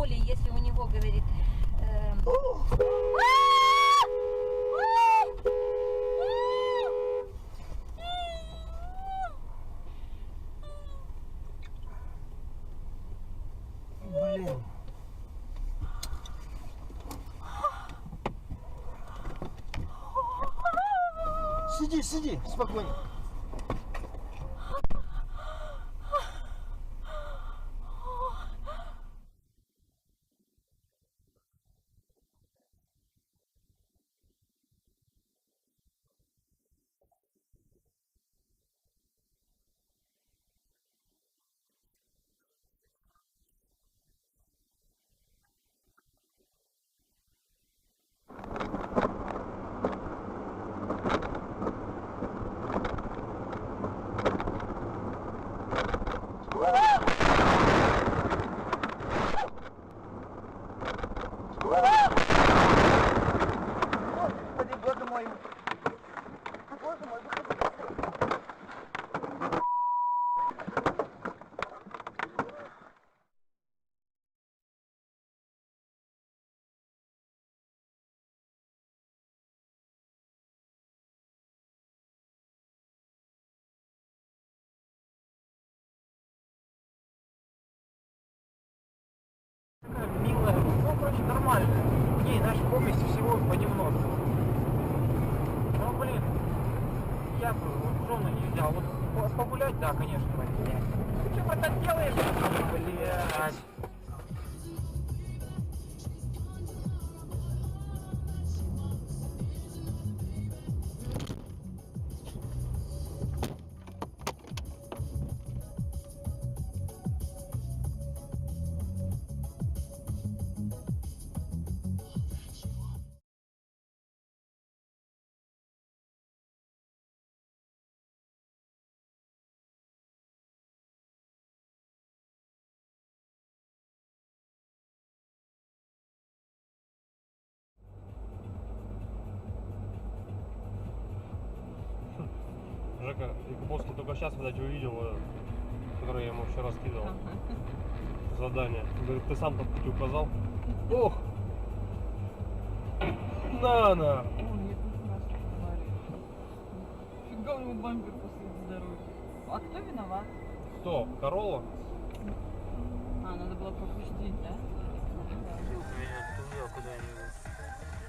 более, если у него, говорит, блин. Сиди, сиди, спокойно. Господи, боже мой. Боже мой, Такая милая, ну, короче, нормально. В ней, знаешь, помесь всего понемножку. Ну, блин, я бы вот жену не взял. Вот погулять, да, конечно, блядь. Ты что, братан, делаешь? Блядь. Жека Якубовский только сейчас, видать, увидел, который я ему вчера скидывал. Задание. Говорит, ты сам там путь указал. Ох! На! Ой, я прекрасно говорю. Фига у него бампер посреди дороги. А кто виноват? Кто? Королла? А, надо было пропустить, да? Меня куда-нибудь.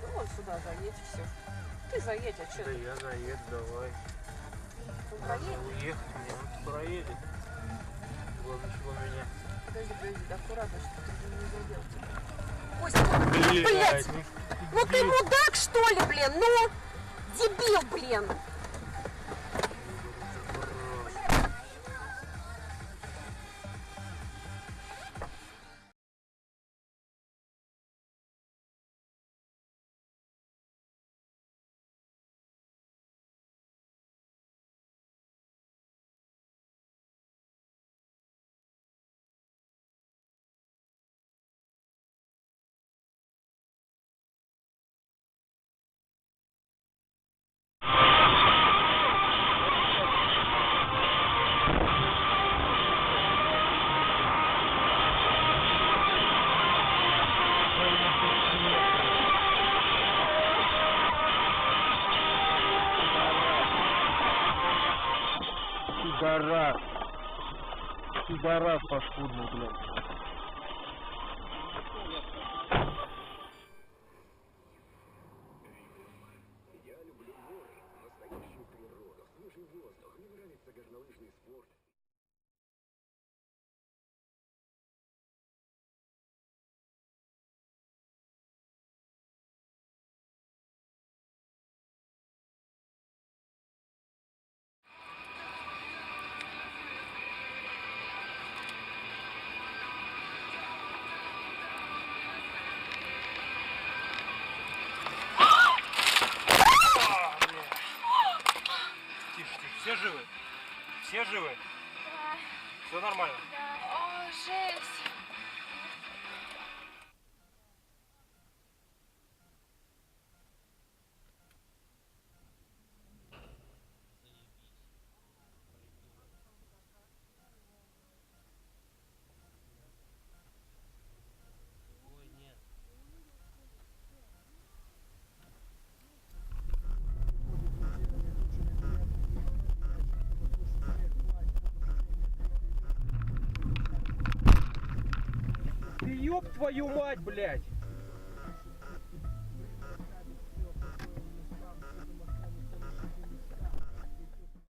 Ну вот сюда заедь и все. Ты заедь, а что Да ты? я заеду, давай. Проедь? Уехать мне, он проедет. Главное, чего меня. Подожди, да аккуратно, чтобы ты не задел тебя. Костя, Блять, ну ты мудак, что ли, блин? Ну, дебил, блин. Пидорас. Пидорас паскудный, блядь. Все живы? Все живы? Да, Все нормально? да. О, жесть. Ты ёб твою мать, блядь!